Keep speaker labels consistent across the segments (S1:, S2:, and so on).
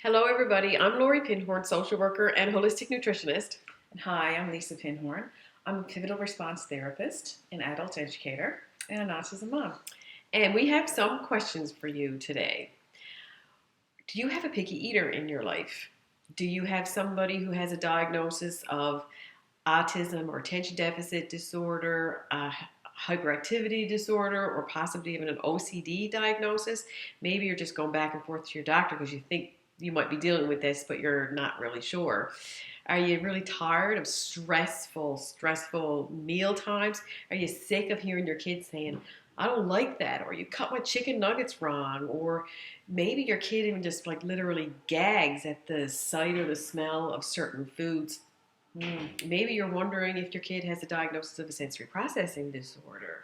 S1: Hello, everybody. I'm Lori Pinhorn, social worker and holistic nutritionist.
S2: Hi, I'm Lisa Pinhorn. I'm a pivotal response therapist, an adult educator, and an autism mom.
S1: And we have some questions for you today. Do you have a picky eater in your life? Do you have somebody who has a diagnosis of autism or attention deficit disorder, hyperactivity disorder, or possibly even an OCD diagnosis? Maybe you're just going back and forth to your doctor because you think you might be dealing with this, but you're not really sure. Are you really tired of stressful meal times? Are you sick of hearing your kids saying, I don't like that, or you cut my chicken nuggets wrong, or maybe your kid even just like literally gags at the sight or the smell of certain foods. Maybe you're wondering if your kid has a diagnosis of a sensory processing disorder.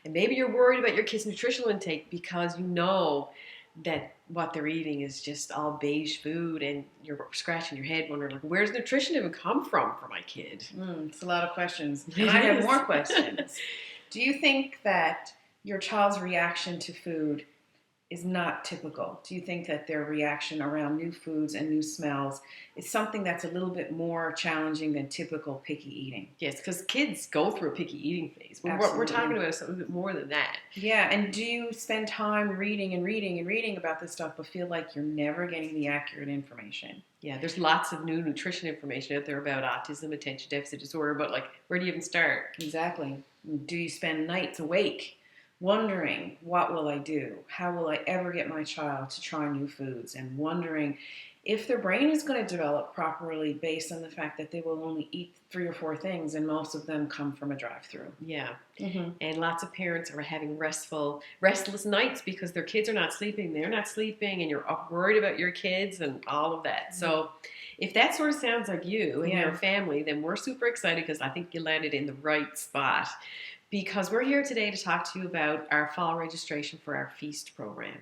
S1: And maybe you're worried about your kid's nutritional intake because you know that what they're eating is just all beige food, and you're scratching your head wondering, like, where's nutrition even come from for my kid?
S2: It's a lot of questions. And I have more questions. Do you think that your child's reaction to food is not typical? Do you think that their reaction around new foods and new smells is something that's a little bit more challenging than typical picky eating?
S1: Yes, because kids go through a picky eating phase. What we're talking about is something a bit more than that.
S2: Yeah, and do you spend time reading and reading and reading about this stuff but feel like you're never getting the accurate information?
S1: Yeah, there's lots of new nutrition information out there about autism, attention deficit disorder, but like, where do you even start?
S2: Exactly. Do you spend nights awake wondering, what will I do? How will I ever get my child to try new foods? And wondering if their brain is going to develop properly based on the fact that they will only eat 3 or 4 things, and most of them come from a drive-through.
S1: Yeah. And lots of parents are having restless nights because their kids are not sleeping, they're not sleeping, and you're worried about your kids and all of that. So if that sort of sounds like you and your family, then we're super excited because I think you landed in the right spot. Because we're here today to talk to you about our fall registration for our FEAST program.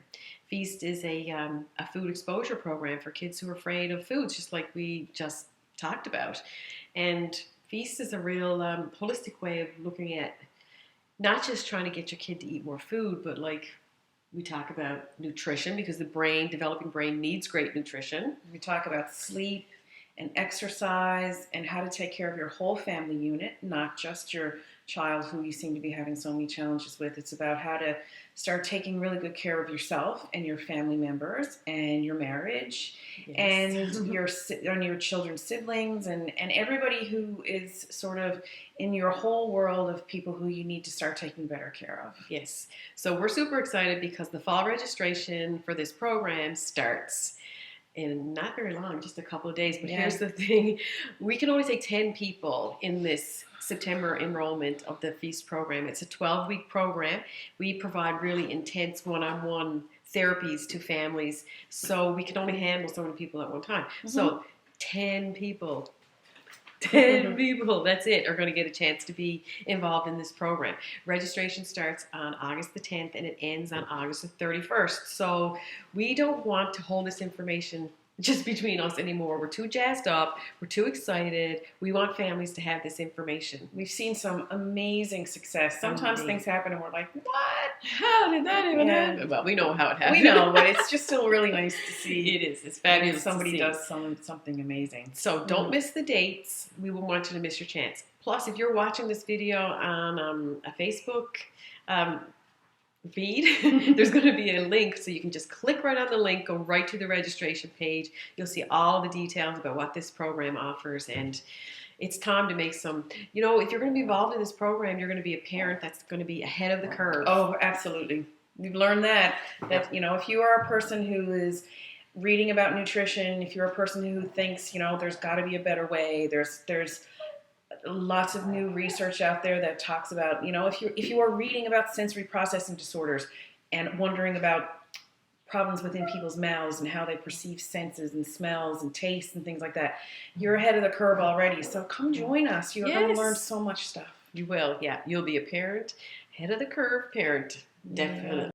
S1: FEAST is a food exposure program for kids who are afraid of foods, just like we just talked about. And FEAST is a real holistic way of looking at not just trying to get your kid to eat more food, but like we talk about nutrition, because the developing brain needs great nutrition.
S2: We talk about sleep and exercise and how to take care of your whole family unit, not just your child who you seem to be having so many challenges with. It's about how to start taking really good care of yourself and your family members and your marriage and your children's siblings and everybody who is sort of in your whole world of people who you need to start taking better care of.
S1: Yes. So we're super excited because the fall registration for this program starts in not very long, just a couple of days. But here's the thing. We can only take 10 people in this September enrollment of the FEAST program. It's a 12-week program. We provide really intense one-on-one therapies to families, so we can only handle so many people at one time. So 10 people. 10 people, that's it, are going to get a chance to be involved in this program. Registration starts on August the 10th and it ends on August the 31st. So we don't want to hold this information just between us anymore. We're too jazzed up. We're too excited. We want families to have this information.
S2: We've seen some amazing success. Sometimes things happen and we're like, what?
S1: How did that even happen? Well, we know how it happened.
S2: We know, but it's just still really nice to see.
S1: It is. It's fabulous.
S2: Somebody does something amazing.
S1: So don't miss the dates. We won't want you to miss your chance. Plus, if you're watching this video on a Facebook feed, there's going to be a link, so you can just click right on the link, go right to the registration page. You'll see all the details about what this program offers, and it's time to make some, if you're going to be involved in this program, you're going to be a parent that's going to be ahead of the curve.
S2: Oh, absolutely. We've learned that if you are a person who is reading about nutrition, if you're a person who thinks, there's got to be a better way, there's lots of new research out there that talks about, if you are reading about sensory processing disorders and wondering about problems within people's mouths and how they perceive senses and smells and tastes and things like that, you're ahead of the curve already. So come join us. You're going to learn so much stuff.
S1: You will. Yeah. You'll be a parent, ahead of the curve parent. Definitely.